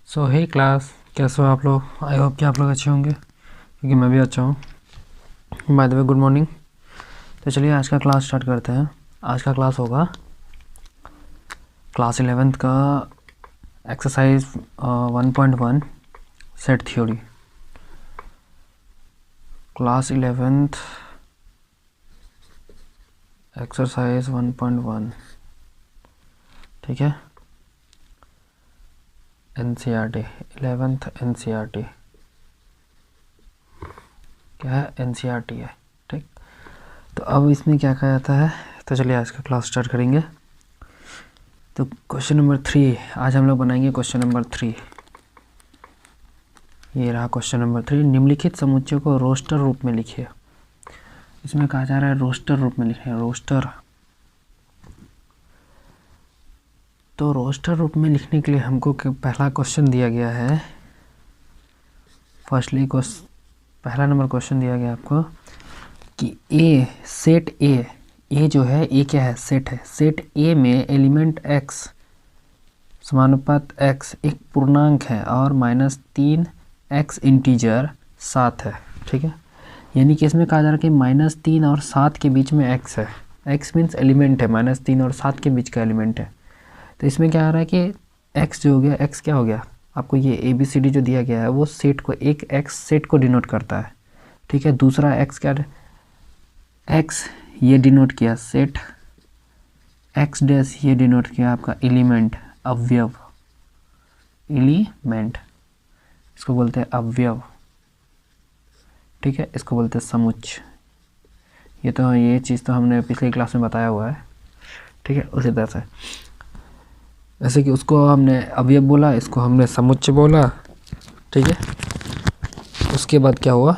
सो हे class, कैसे हो आप लोग? आई होप कि आप लोग अच्छे होंगे, क्योंकि मैं भी अच्छा हूँ। By the way, good morning. तो चलिए आज का क्लास स्टार्ट करते हैं। आज का क्लास होगा क्लास 11th का exercise 1.1 set theory. Class 11th exercise 1.1, ठीक है। NCERT 11th NCERT क्या है? NCERT है, ठीक। तो अब इसमें क्या कहा जाता है, तो चलिए आज का क्लास स्टार्ट करेंगे। तो क्वेश्चन नंबर 3 आज हम लोग बनाएंगे। क्वेश्चन नंबर 3 ये रहा। क्वेश्चन नंबर 3, निम्नलिखित समुच्चय को रोस्टर रूप में लिखिए। इसमें कहा जा रहा है रोस्टर रूप में लिखे, रोस्टर। तो रोस्टर रूप में लिखने के लिए हमको पहला क्वेश्चन दिया गया है। पहला नंबर क्वेश्चन दिया गया आपको कि ए सेट ए जो है, ए क्या है? सेट है। सेट ए में एलिमेंट x समानुपात x एक पूर्णांक है और -3 x इंटीजर 7 है, ठीक है। यानी कि इसमें कहा जा रहा है कि -3 और 7 के बीच में x है। x मीन्स एलिमेंट है, -3 और 7 के बीच का एलिमेंट है। तो इसमें क्या आ रहा है कि x जो हो गया, x क्या हो गया आपको? ये ABCD जो दिया गया है वो सेट को, एक x सेट को डिनोट करता है, ठीक है। दूसरा x क्या है? x ये डिनोट किया सेट, x डैश ये डिनोट किया आपका एलिमेंट, अवयव, एलिमेंट, इसको बोलते हैं अवयव, ठीक है। इसको बोलते हैं समुच्चय। ये चीज़ तो हमने पिछले क्लास में बताया हुआ है, ठीक है। उसी तरह से जैसे कि उसको हमने अवयव बोला, इसको हमने समुच्चय बोला, ठीक है। उसके बाद क्या हुआ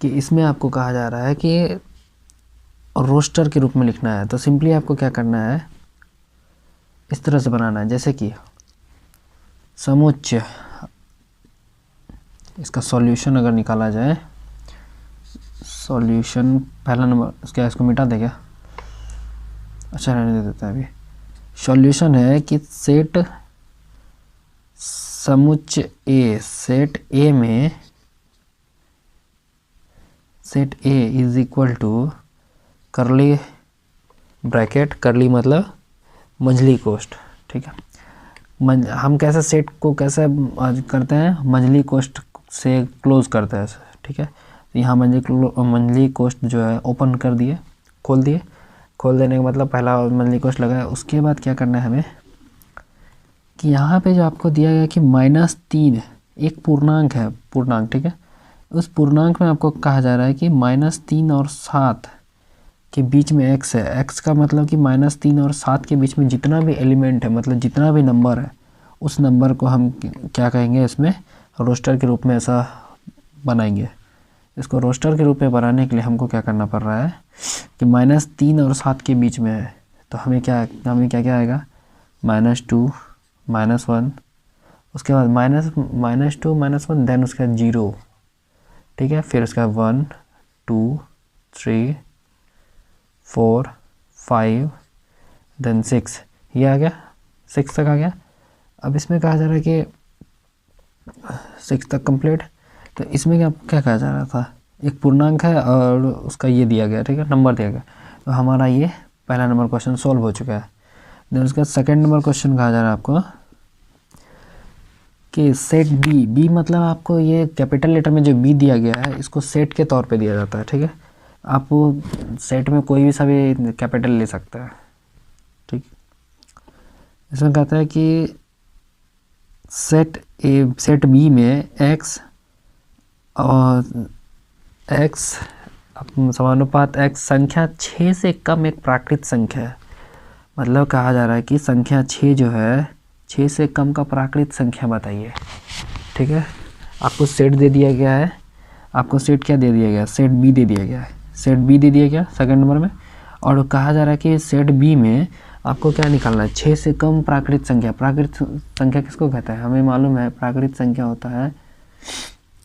कि इसमें आपको कहा जा रहा है कि रोस्टर के रूप में लिखना है। तो सिंपली आपको क्या करना है, इस तरह से बनाना है। जैसे कि समुच्चय, इसका सॉल्यूशन अगर निकाला जाए, सॉल्यूशन पहला नंबर क्या, इसको मिटा दे क्या? अच्छा रहने दे देता है अभी। सॉल्यूशन है कि सेट समुच्चय ए, सेट ए में set A is equal to curly bracket, curly मतलब मंझली कोष्ठ, ठीक है। हम कैसे सेट को कैसे करते हैं? मंझली कोष्ठ से क्लोज करते हैं, ठीक है। तो यहाँ मंझली कोष्ठ जो है ओपन कर दिए, खोल दिए। खोल देने का मतलब पहला मंझली कोष्ठ लगाया। उसके बाद क्या करना है हमें कि यहाँ पे जो आपको दिया गया कि -3 एक पूर्णांक है, पूर्णांक, ठीक है। उस पूर्णांक में आपको कहा जा रहा है कि -3 और 7 के बीच में x है। x का मतलब कि -3 और 7 के बीच में जितना भी एलिमेंट है, मतलब जितना भी नंबर है, उस नंबर को हम क्या कहेंगे? इसमें रोस्टर के रूप में ऐसा बनाएंगे। इसको रोस्टर के रूप में बनाने के लिए हमको क्या करना पड़ रहा है कि -3 और 7 के बीच में है। तो हमें क्या आएगा? -2 -1, उसके बाद -2 -1, देन उसका 0, ठीक है। फिर उसका 1 2 3 4 5 देन 6, ये आ गया, 6 तक आ गया। अब इसमें कहा जा रहा है कि 6 तक कंप्लीट। तो इसमें क्या कहा जा रहा था? एक पूर्णांक है और उसका ये दिया गया, ठीक है, नंबर दिया गया। तो हमारा ये पहला नंबर क्वेश्चन सॉल्व हो चुका है। देन उसका सेकंड नंबर क्वेश्चन कहा जा रहा है आपको कि सेट बी मतलब आपको ये कैपिटल लेटर में जो बी दिया गया है, इसको सेट के तौर पे दिया जाता है, ठीक है। आप सेट में कोई भी सभी कैपिटल ले सकता है, ठीक। इसमें कहता है कि सेट बी में x और x समानुपात x संख्या 6 से कम एक प्राकृत संख्या है। मतलब कहा जा रहा है कि संख्या 6 जो है, 6 से कम का प्राकृत संख्या बताइए, ठीक है। आपको सेट दे दिया गया है, आपको सेट क्या दे दिया गया? सेट बी दे दिया गया है, सेट बी दे दिया गया सेकंड नंबर में। और कहा जा रहा है कि सेट बी में आपको क्या निकालना है? 6 से कम प्राकृत संख्या। प्राकृत संख्या किसको कहता है? हमें मालूम है प्राकृत संख्या होता है,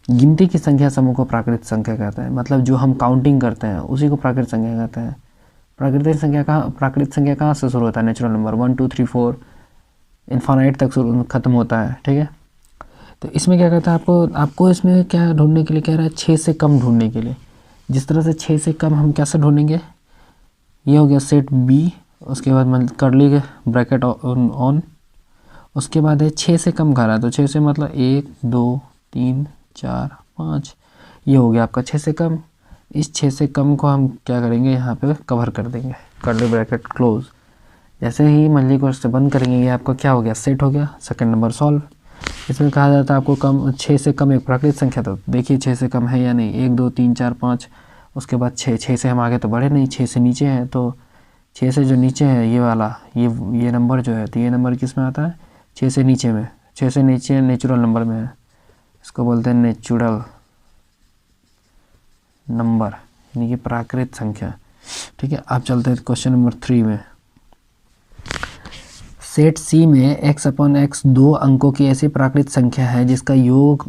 गिनती की संख्या समूह को प्राकृत संख्या कहता है। मतलब जो हम काउंटिंग करते हैं उसी को प्राकृत संख्या कहते हैं। प्राकृत संख्या कहाँ से शुरू होता है? नेचुरल नंबर 1 2 3 4 इन्फानाइट तक ख़त्म होता है, ठीक है। तो इसमें क्या कहता है, आपको इसमें क्या ढूंढने के लिए कह रहा है, 6 से कम ढूंढने के लिए। जिस तरह से 6 से कम हम कैसे ढूंढेंगे, ये हो गया सेट बी, उसके बाद कर्ली ब्रैकेट ऑन, उसके बाद है 6 से कम कह रहा है, तो 6 से मतलब 1 2 3 4 5, ये हो गया आपका 6 से कम। इस 6 से कम को हम क्या करेंगे, यहाँ पे कवर कर देंगे, कर्ली ब्रैकेट क्लोज। जैसे ही मंझली कोष्ठ से बंद करेंगे, ये आपका क्या हो गया, सेट हो गया। Second number solve. इसमें कहा जाता है आपको कम 6 से कम एक प्राकृतिक संख्या, तो देखिए 6 से कम है या नहीं, 1 2 3 4 5, उसके बाद 6 से हम आगे तो बढ़े नहीं, 6 से नीचे है, तो 6 से जो नीचे है ये वाला, ये नंबर जो है, तो ये नंबर किस में आता है, 6 से नीचे में। 6 से नीचे नेचुरल नंबर में है, इसको बोलते हैं नेचुरल नंबर, यानी कि प्राकृत संख्या, ठीक है। आप चलते हैं क्वेश्चन नंबर 3 में। सेट सी में x/x 2 अंकों की ऐसी प्राकृत संख्या है जिसका योग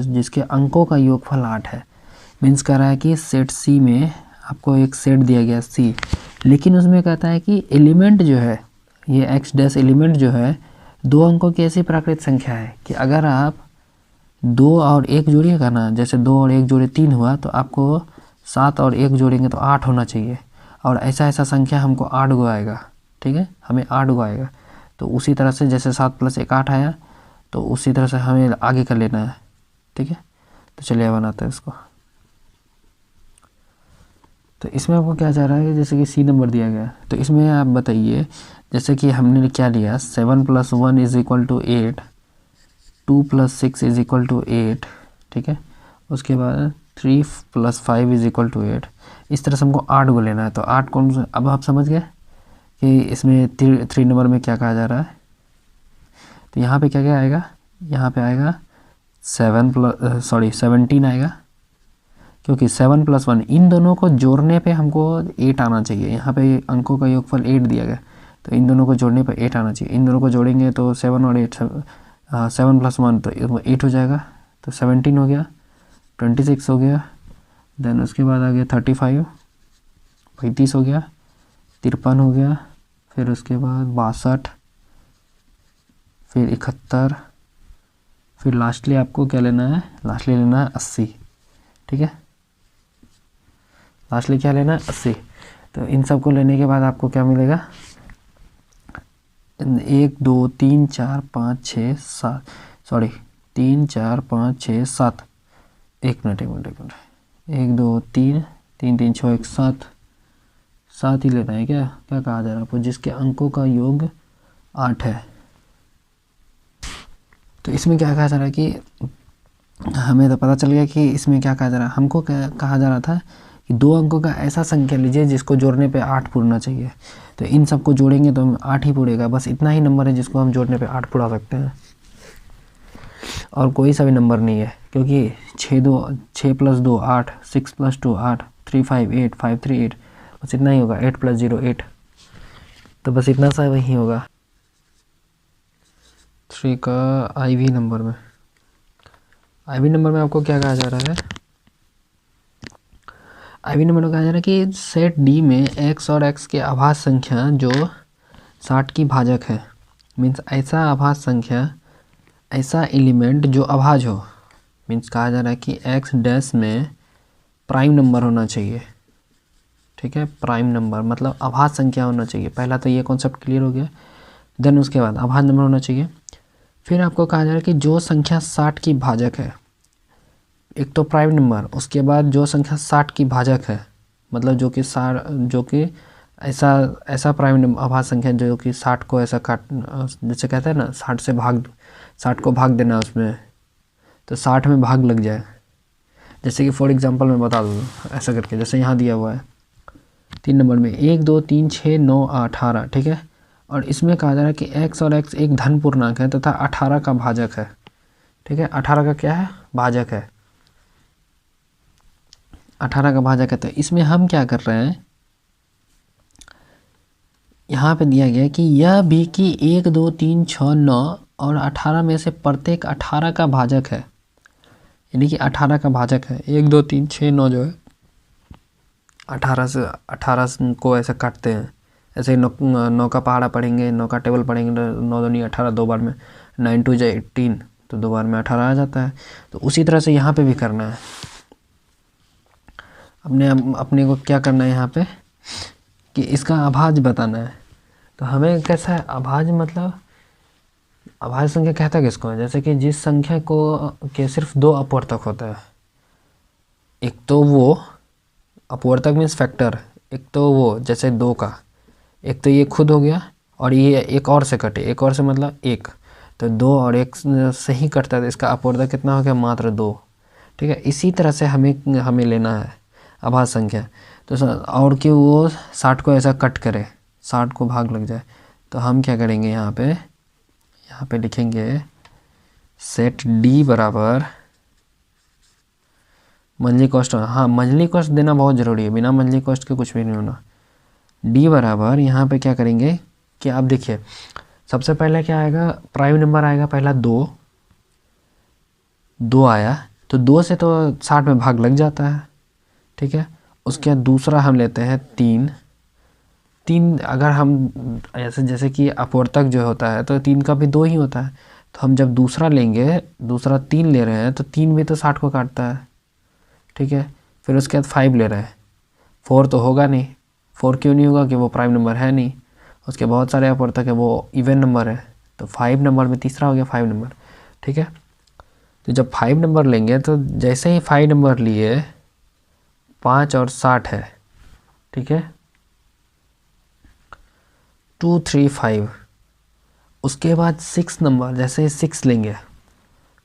जिसके अंकों का योगफल 8 है। मीन्स कह रहा है कि सेट सी में आपको एक सेट दिया गया सी, लेकिन उसमें कहता है कि एलिमेंट जो है, ये x डैश एलिमेंट जो है 2 अंकों की ऐसी प्राकृत संख्या है कि अगर आप 2 और 1 जोड़िएगा ना, जैसे 2 और 1 जोड़े 3 हुआ, तो आपको 7 और 1 जोड़ेंगे तो 8 होना चाहिए, और ऐसा संख्या हमको 8 गो आएगा, ठीक है, हमें 8 गो आएगा। तो उसी तरह से जैसे 7 + 1 8 आया, तो उसी तरह से हमें आगे कर लेना है, ठीक है। तो चलिए बनाते हैं इसको। तो इसमें आपको क्या चाह रहा है, जैसे कि सी नंबर दिया गया, तो इसमें आप बताइए, जैसे कि हमने क्या लिया, 7 + 1 = 8, 2 + 6 = 8, ठीक है। उसके बाद 3 + 5 = 8। इस तरह से हमको 8 गो लेना है। तो 8 कौन सा, अब आप समझ गए कि इसमें 3 नंबर में क्या कहा जा रहा है। तो यहाँ पे क्या क्या आएगा, यहाँ पे आएगा 17 आएगा, क्योंकि 7 + 1 इन दोनों को जोड़ने पे हमको 8 आना चाहिए। यहाँ पे अंकों का योगफल 8 दिया गया, तो इन दोनों को जोड़ने पे 8 आना चाहिए। इन दोनों को जोड़ेंगे तो 7 और 8, 7 + 1 तो 8 हो जाएगा, तो 17 हो गया, 26 हो गया, देन उसके बाद आ गया 35, 35 हो गया, 53 हो गया, फिर उसके बाद 62, फिर 71, फिर लास्टली आपको क्या लेना है, लास्टली लेना है 80, ठीक है। लास्टली क्या लेना है, 80। तो इन सब को लेने के बाद आपको क्या मिलेगा, 1 2 3 4 5 6 7, 3 4 5 6 7, एक मिनट 1 2 3 3 3 6 1 7, 7 ही लेना है। क्या क्या कहा जा रहा है आपको, जिसके अंकों का योग 8 है। तो इसमें क्या कहा जा रहा है कि हमें तो पता चल गया कि इसमें क्या कहा जा रहा है, हमको क्या कहा जा रहा था कि 2 अंकों का ऐसा संख्या लीजिए जिसको जोड़ने पे 8 पूरना चाहिए। तो इन सबको जोड़ेंगे तो 8 ही पूरेगा, बस इतना ही नंबर है जिसको हम जोड़ने पे 8 पूरा सकते हैं, और कोई सा भी नंबर नहीं है, क्योंकि 6 + 2 8, 6 + 2 8, 3 5 8, 5 3 8, बस इतना ही होगा। 8 + 0 8, तो बस इतना सा वही होगा 3 का IV नंबर में। IV नंबर में आपको क्या कहा जा रहा है, IV नंबर में कहा जा रहा है कि सेट डी में x और x के आभास संख्या जो 60 की भाजक है। मीन्स ऐसा आभास संख्या, ऐसा एलिमेंट जो अभाज्य हो। मीन्स कहा जा रहा है कि x डैश में प्राइम नंबर होना चाहिए, ठीक है। प्राइम नंबर मतलब आभास संख्या होना चाहिए। पहला तो ये कॉन्सेप्ट क्लियर हो गया। देन उसके बाद आभास नंबर होना चाहिए। फिर आपको कहा जा रहा है कि जो संख्या 60 की भाजक है, एक तो प्राइम नंबर, उसके बाद जो संख्या 60 की भाजक है, मतलब जो कि ऐसा प्राइम नंबर आभास संख्या जो कि 60 को ऐसा काट, जैसे कहते हैं ना 60 को भाग देना उसमें, तो 60 में भाग लग जाए। जैसे कि फॉर एग्जांपल मैं बता दूँ ऐसा करके, जैसे यहाँ दिया हुआ है 3 नंबर में 1 2 3 6 9 18, ठीक है। और इसमें कहा जा रहा है कि x और x एक धन पूर्णांक है तथा 18 का भाजक है, ठीक है। 18 का क्या है, भाजक है, 18 का भाजक है। तो इसमें हम क्या कर रहे हैं, यहाँ पे दिया गया कि यह भी कि 1 2 3 6 9 और 18 में से प्रत्येक 18 का भाजक है, यानी कि 18 का भाजक है। 1 2 3 6 9 जो है 18 को ऐसे काटते हैं, ऐसे 9 का पहाड़ा पढ़ेंगे, 9 का टेबल पढ़ेंगे, 9 दूनी 18, 2 बार में 9 2 जा 18, तो 2 बार में 18 आ जाता है। तो उसी तरह से यहाँ पे भी करना है। अपने को क्या करना है यहाँ पे कि इसका अभाज्य बताना है। तो हमें कैसा है अभाज्य, मतलब अभाज्य संख्या कहता किसको है, जैसे कि जिस संख्या को के सिर्फ 2 अपवर्तक होता है। एक तो वो अपवर्तक मीन्स फैक्टर, एक तो वो जैसे 2 का, एक तो ये खुद हो गया और ये एक और से कटे, एक और से मतलब 1, तो 2 और 1 से ही कटता है, तो इसका अपवर्तक कितना हो गया, मात्र 2। ठीक है, इसी तरह से हमें लेना है अभाज्य संख्या। तो और कि वो 60 को ऐसा कट करे, 60 को भाग लग जाए, तो हम क्या करेंगे यहाँ पे लिखेंगे सेट डी बराबर मंझली कॉस्ट। हाँ, मंझली कॉस्ट देना बहुत ज़रूरी है, बिना मंझली कॉस्ट के कुछ भी नहीं होना। डी बराबर यहाँ पे क्या करेंगे कि आप देखिए सबसे पहले क्या आएगा, प्राइम नंबर आएगा पहला 2 आया, तो 2 से तो 60 में भाग लग जाता है। ठीक है, उसके बाद दूसरा हम लेते हैं 3। अगर हम जैसे कि अपवर्तक जो होता है तो 3 का भी 2 ही होता है, तो हम जब दूसरा लेंगे, दूसरा 3 ले रहे हैं, तो 3 भी तो 60 को काटता है। ठीक है, फिर उसके बाद 5 ले रहे हैं, 4 तो होगा नहीं। 4 क्यों नहीं होगा कि वो प्राइम नंबर है नहीं, उसके बहुत सारे अपवर्तक है, वो इवन नंबर है, तो 5 नंबर में तीसरा हो गया 5 नंबर। ठीक है, तो जब 5 नंबर लेंगे तो जैसे ही 5 नंबर लिए 5 और 60 है। ठीक है, 2 3 5। उसके बाद 6 नंबर, जैसे ही 6 लेंगे,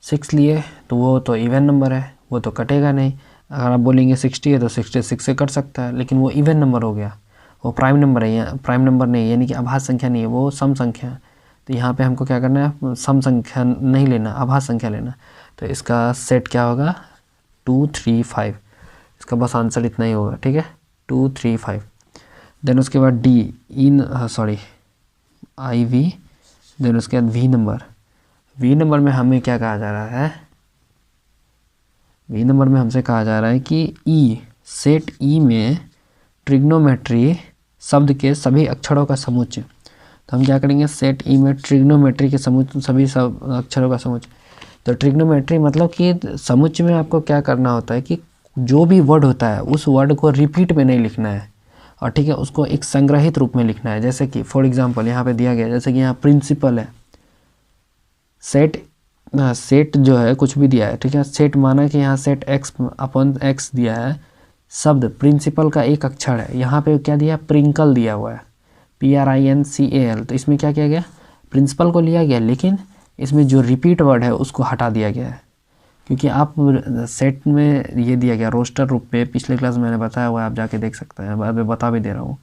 6 लिए तो वो तो इवन नंबर है, वो तो कटेगा नहीं। अगर आप बोलेंगे 60 है तो 66 से कट सकता है, लेकिन वो इवन नंबर हो गया, वो प्राइम नंबर है, या प्राइम नंबर नहीं, यानी कि अभाज्य संख्या नहीं है, वो सम संख्या है। तो यहाँ पे हमको क्या करना है, सम संख्या नहीं लेना, अभाज्य संख्या लेना। तो इसका सेट क्या होगा, 2 3 5। इसका बस आंसर इतना ही होगा। ठीक है, 2 3 5। देन उसके बाद डी आई वी, देन उसके बाद वी नंबर में हमें क्या कहा जा रहा है, वी नंबर में हमसे कहा जा रहा है कि ई, सेट ई में ट्रिग्नोमेट्री शब्द के सभी अक्षरों का समुच्चय। तो हम क्या करेंगे, सेट ई में ट्रिग्नोमेट्री के सभी अक्षरों का समुच्चय। तो ट्रिग्नोमेट्री मतलब कि समुच्चय में आपको क्या करना होता है कि जो भी वर्ड होता है उस वर्ड को रिपीट में नहीं लिखना है, और ठीक है उसको एक संग्रहित रूप में लिखना है। जैसे कि फॉर एग्जांपल यहाँ पे दिया गया, जैसे कि यहाँ प्रिंसिपल है, सेट जो है कुछ भी दिया है। ठीक है, सेट माना कि यहाँ सेट x अपॉन x दिया है, शब्द प्रिंसिपल का एक अक्षर है, यहाँ पे क्या दिया, प्रिंकल दिया हुआ है, PRINCAL। तो इसमें क्या किया गया, प्रिंसिपल को लिया गया, लेकिन इसमें जो रिपीट वर्ड है उसको हटा दिया गया है, क्योंकि आप सेट में ये दिया गया रोस्टर रूप में, पिछले क्लास में मैंने बताया हुआ है, आप जाके देख सकते हैं, बाद में बता भी दे रहा हूँ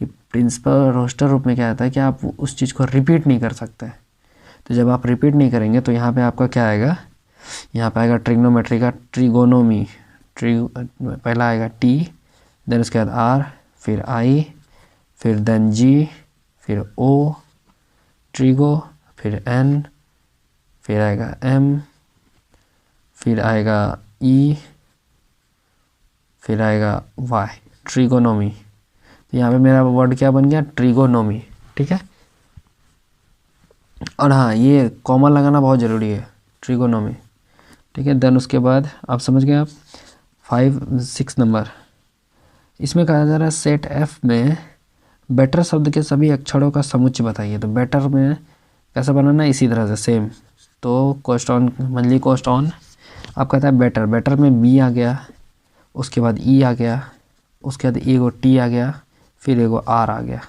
कि प्रिंसिपल रोस्टर रूप में क्या आता है कि आप उस चीज़ को रिपीट नहीं कर सकते। तो जब आप रिपीट नहीं करेंगे तो यहाँ पे आपका क्या आएगा, यहाँ पे आएगा ट्रिग्नोमेट्री का ट्रिगोनोमी, पहला आएगा T, देन उसके बाद R, फिर I, फिर देन G, फिर O ट्रिगो, फिर N, फिर आएगा M, फिर आएगा E, फिर आएगा Y, ट्रिगोनोमी। तो यहाँ पे मेरा वर्ड क्या बन गया, ट्रिगोनोमी। ठीक है, और हाँ ये कॉमा लगाना बहुत ज़रूरी है, ट्रिगोनोमी। ठीक है, देन उसके बाद आप समझ गए, आप 6 नंबर, इसमें कहा जा रहा है सेट F में बेटर शब्द के सभी अक्षरों का समुच्चय बताइए। तो बेटर में कैसे बनाना है, इसी तरह से सेम। तो cost on, monthly cost on, आप कहता है बेटर में B आ गया, उसके बाद E आ गया, उसके बाद एगो T आ गया, फिर एगो R आ गया।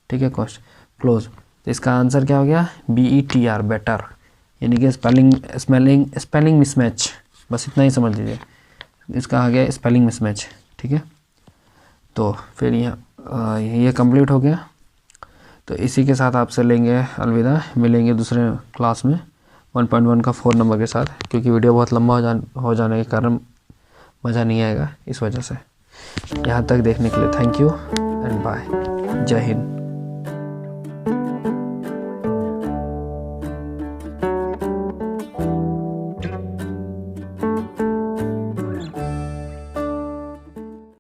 ठीक है, कॉस्ट क्लोज। तो इसका आंसर क्या हो गया, BETR, बेटर, यानी कि स्पेलिंग मिसमैच, बस इतना ही समझ लीजिए, इसका आ गया स्पेलिंग मिसमैच। ठीक है, तो फिर ये कंप्लीट हो गया। तो इसी के साथ आपसे लेंगे अलविदा, मिलेंगे दूसरे क्लास में 1.1 का 4 नंबर के साथ, क्योंकि वीडियो बहुत लंबा हो जाने के कारण मज़ा नहीं आएगा, इस वजह से। यहाँ तक देखने के लिए थैंक यू एंड बाय, जय हिंद।